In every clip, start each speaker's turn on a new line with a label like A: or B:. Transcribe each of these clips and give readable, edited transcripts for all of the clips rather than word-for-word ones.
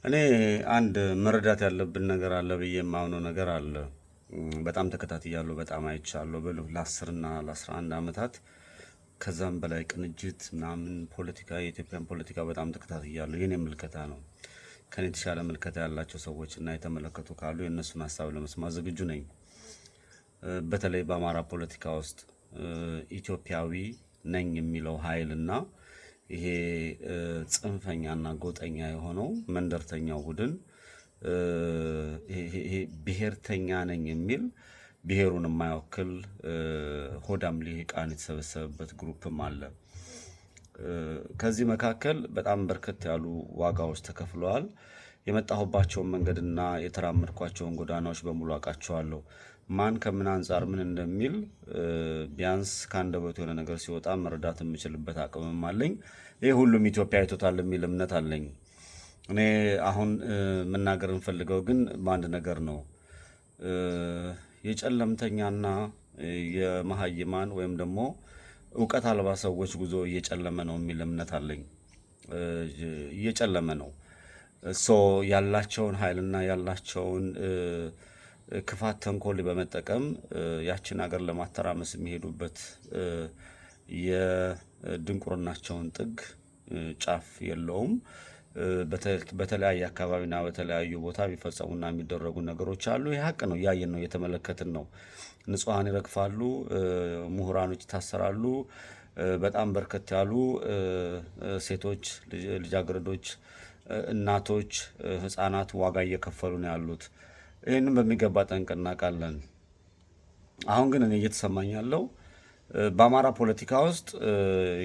A: እኔ አንድ መረዳት ያለብን ነገር አለ ብዬ የማምነው ነገር አለ። በጣም ተከታትያለሁ፣ በጣም አይቻለሁ ብሎ ለ10 እና ለ11 ዓመታት ከዛም በላይ ቅንጅት ምናምን ፖለቲካ የኢትዮጵያን ፖለቲካ በጣም ተከታትያለሁ። የኔ ምልከታ ነው። ከኔ የተሻለ ምልከታ ያላቸው ሰዎች እና የተመለከቱ ካሉ የእነሱን ሀሳብ ለመስማት ዝግጁ ነኝ። በተለይ በአማራ ፖለቲካ ውስጥ ኢትዮጵያዊ ነኝ የሚለው ኃይልና ይሄ ጽንፈኛና ጎጠኛ የሆነው መንደርተኛው ቡድን ይሄ ብሔርተኛ ነኝ የሚል ብሔሩን የማይወክል ሆዳም ልሂቃን የተሰበሰበበት ግሩፕም አለ። ከዚህ መካከል በጣም በርከት ያሉ ዋጋዎች ተከፍለዋል። የመጣሁባቸውን መንገድና የተራመድኳቸውን ጎዳናዎች በሙሉ አውቃቸዋለሁ። ማን ከምን አንጻር ምን እንደሚል ቢያንስ ከአንደበቱ የሆነ ነገር ሲወጣ መረዳት የምችልበት አቅምም አለኝ። ይህ ሁሉም ኢትዮጵያ አይቶታል የሚል እምነት አለኝ። እኔ አሁን መናገር እንፈልገው ግን በአንድ ነገር ነው። የጨለምተኛና የመሃይማን ወይም ደግሞ እውቀት አልባ ሰዎች ጉዞ እየጨለመ ነው የሚል እምነት አለኝ። እየጨለመ ነው። ያላቸውን ኃይልና ያላቸውን ክፋት ተንኮል በመጠቀም ያችን ሀገር ለማተራመስ የሚሄዱበት የድንቁርናቸውን ጥግ ጫፍ የለውም። በተለያየ አካባቢና በተለያዩ ቦታ የሚፈጸሙና የሚደረጉ ነገሮች አሉ። ይህ ሀቅ ነው። እያየን ነው፣ እየተመለከትን ነው። ንጹሐን ይረግፋሉ፣ ምሁራኖች ይታሰራሉ። በጣም በርከት ያሉ ሴቶች፣ ልጃገረዶች፣ እናቶች፣ ህፃናት ዋጋ እየከፈሉ ነው ያሉት። ይህንን በሚገባ ጠንቅቀን እናውቃለን። አሁን ግን እኔ እየተሰማኝ ያለው በአማራ ፖለቲካ ውስጥ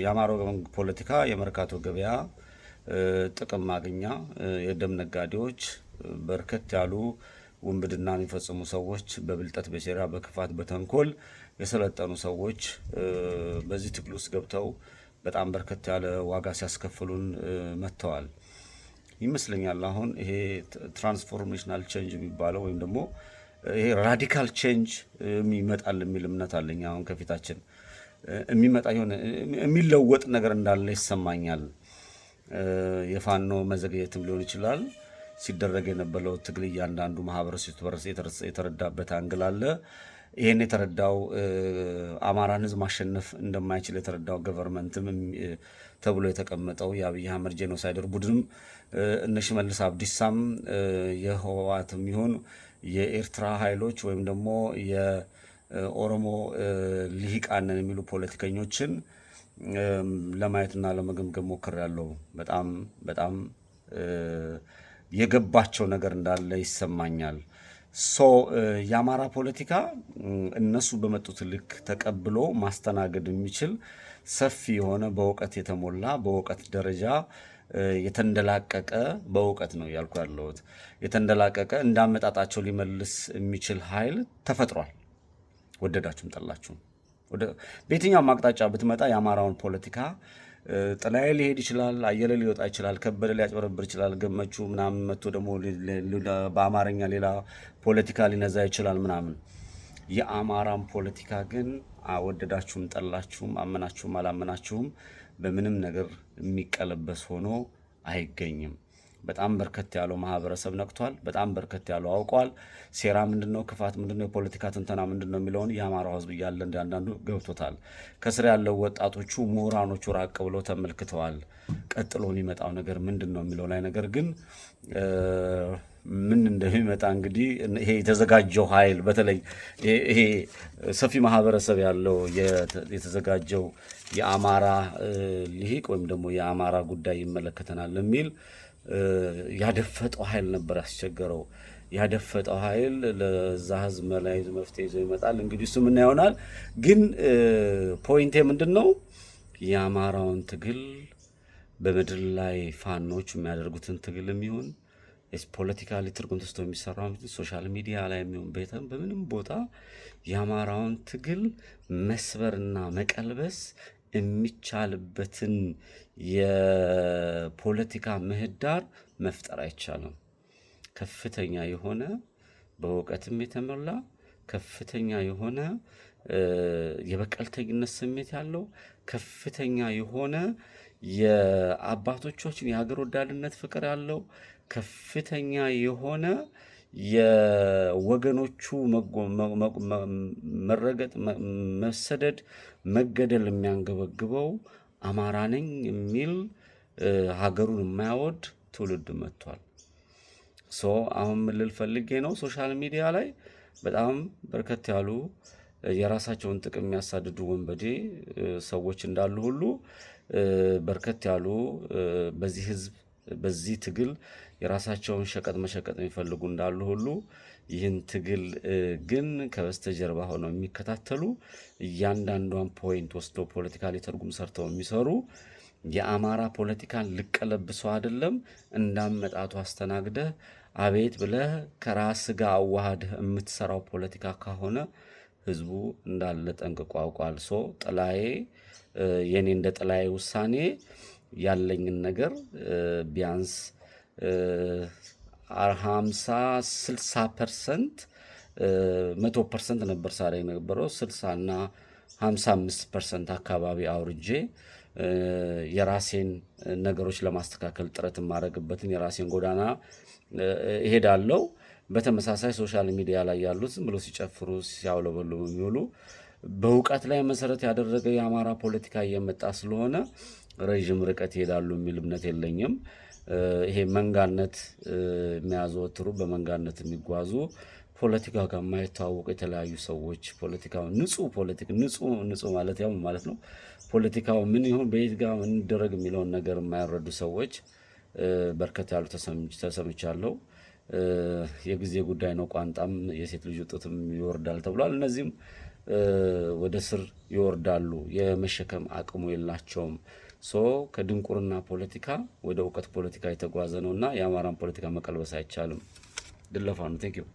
A: የአማራው ፖለቲካ የመርካቶ ገበያ ጥቅም ማግኛ የደም ነጋዴዎች፣ በርከት ያሉ ውንብድና የሚፈጽሙ ሰዎች፣ በብልጠት በሴራ በክፋት በተንኮል የሰለጠኑ ሰዎች በዚህ ትግል ውስጥ ገብተው በጣም በርከት ያለ ዋጋ ሲያስከፍሉን መጥተዋል ይመስለኛል። አሁን ይሄ ትራንስፎርሜሽናል ቼንጅ የሚባለው ወይም ደግሞ ይሄ ራዲካል ቼንጅ የሚመጣል የሚል እምነት አለኝ። አሁን ከፊታችን የሚመጣ የሆነ የሚለወጥ ነገር እንዳለ ይሰማኛል። የፋኖ መዘግየትም ሊሆን ይችላል። ሲደረግ የነበረው ትግል እያንዳንዱ ማህበረሰብ የተረዳበት አንግል አለ። ይሄን የተረዳው አማራን ህዝብ ማሸነፍ እንደማይችል የተረዳው ገቨርንመንትም ተብሎ የተቀመጠው የአብይ አህመድ ጄኖሳይደር ቡድንም እነ ሽመልስ አብዲሳም የህወሓትም ይሁን የኤርትራ ኃይሎች ወይም ደግሞ የኦሮሞ ልሂቃንን የሚሉ ፖለቲከኞችን ለማየትና ለመገምገም ሞክሬያለሁ። በጣም በጣም የገባቸው ነገር እንዳለ ይሰማኛል። የአማራ ፖለቲካ እነሱ በመጡት ልክ ተቀብሎ ማስተናገድ የሚችል ሰፊ የሆነ በእውቀት የተሞላ በእውቀት ደረጃ የተንደላቀቀ በእውቀት ነው ያልኩ ያለሁት የተንደላቀቀ እንዳመጣጣቸው ሊመልስ የሚችል ኃይል ተፈጥሯል። ወደዳችሁም ጠላችሁም በየትኛውም አቅጣጫ ብትመጣ የአማራውን ፖለቲካ ጥላዬ ሊሄድ ይችላል፣ አየለ ሊወጣ ይችላል፣ ከበደ ሊያጭበረብር ይችላል፣ ገመቹ ምናምን መጥቶ ደግሞ በአማርኛ ሌላ ፖለቲካ ሊነዛ ይችላል ምናምን። የአማራን ፖለቲካ ግን ወደዳችሁም ጠላችሁም አመናችሁም አላመናችሁም በምንም ነገር የሚቀለበስ ሆኖ አይገኝም። በጣም በርከት ያለው ማህበረሰብ ነቅቷል። በጣም በርከት ያለው አውቋል። ሴራ ምንድነው፣ ክፋት ምንድነው፣ የፖለቲካ ትንተና ምንድነው የሚለውን የአማራው ህዝብ እያለ እንዳንዳንዱ ገብቶታል። ከስር ያለው ወጣቶቹ ምሁራኖቹ ራቅ ብለው ተመልክተዋል። ቀጥሎ የሚመጣው ነገር ምንድነው የሚለው ላይ ነገር ግን ምን እንደሚመጣ እንግዲህ ይሄ የተዘጋጀው ኃይል በተለይ ይሄ ሰፊ ማህበረሰብ ያለው የተዘጋጀው የአማራ ልሂቅ ወይም ደግሞ የአማራ ጉዳይ ይመለከተናል የሚል ያደፈጠው ኃይል ነበር ያስቸገረው። ያደፈጠው ኃይል ለዛ ህዝብ መላይዝ መፍትሄ ይዞ ይመጣል። እንግዲህ እሱ ምን ይሆናል? ግን ፖይንቴ ምንድነው? የአማራውን ትግል በምድር ላይ ፋኖች የሚያደርጉትን ትግልም ይሁን ፖለቲካሊ ትርጉም ተስቶ የሚሰራው ሶሻል ሚዲያ ላይ የሚሆን በምንም ቦታ የአማራውን ትግል መስበርና መቀልበስ የሚቻልበትን የፖለቲካ ምህዳር መፍጠር አይቻልም። ከፍተኛ የሆነ በእውቀትም የተሞላ ከፍተኛ የሆነ የበቀልተኝነት ስሜት ያለው ከፍተኛ የሆነ የአባቶቻችን የሀገር ወዳድነት ፍቅር ያለው ከፍተኛ የሆነ የወገኖቹ መረገጥ፣ መሰደድ፣ መገደል የሚያንገበግበው አማራ ነኝ የሚል ሀገሩን የማያወድ ትውልድ መጥቷል። አሁን ምን ልል ፈልጌ ነው፣ ሶሻል ሚዲያ ላይ በጣም በርከት ያሉ የራሳቸውን ጥቅም የሚያሳድዱ ወንበዴ ሰዎች እንዳሉ ሁሉ በርከት ያሉ በዚህ ህዝብ በዚህ ትግል የራሳቸውን ሸቀጥ መሸቀጥ የሚፈልጉ እንዳሉ ሁሉ ይህን ትግል ግን ከበስተጀርባ ሆነው የሚከታተሉ እያንዳንዷን ፖይንት ወስዶ ፖለቲካሊ ትርጉም ሰርተው የሚሰሩ የአማራ ፖለቲካን ልቀለብሰው አይደለም እንዳመጣቱ አስተናግደህ አቤት ብለህ ከራስ ጋር አዋሃድህ የምትሰራው ፖለቲካ ከሆነ ህዝቡ እንዳለ ጠንቅቆ ያውቃል። ጥላዬ የኔ እንደ ጥላዬ ውሳኔ ያለኝን ነገር ቢያንስ 50-60% 100% ነበር ሳሬ የነበረው 60 እና 55% አካባቢ አውርጄ የራሴን ነገሮች ለማስተካከል ጥረት ማድረግበትን የራሴን ጎዳና እሄዳለሁ። በተመሳሳይ ሶሻል ሚዲያ ላይ ያሉት ዝም ብሎ ሲጨፍሩ ሲያውለበሉ የሚውሉ በእውቀት ላይ መሰረት ያደረገ የአማራ ፖለቲካ እየመጣ ስለሆነ ረጅም ርቀት ይሄዳሉ የሚል እምነት የለኝም። ይሄ መንጋነት የሚያዘወትሩ በመንጋነት የሚጓዙ ፖለቲካ ጋር የማይተዋወቁ የተለያዩ ሰዎች ፖለቲካው ንጹህ ማለት ያው ማለት ነው። ፖለቲካው ምን ይሁን በየት ጋር ምን ይደረግ የሚለውን ነገር የማይረዱ ሰዎች በርከት ያሉ ተሰምቻለሁ። የጊዜ ጉዳይ ነው፣ ቋንጣም የሴት ልጅ ጡትም ይወርዳል ተብሏል። እነዚህም ወደ ስር ይወርዳሉ፣ የመሸከም አቅሙ የላቸውም። ከድንቁርና ፖለቲካ ወደ እውቀት ፖለቲካ የተጓዘ ነውና የአማራን ፖለቲካ መቀልበስ አይቻልም። ድለፋ ነው። ቴንክ ዩ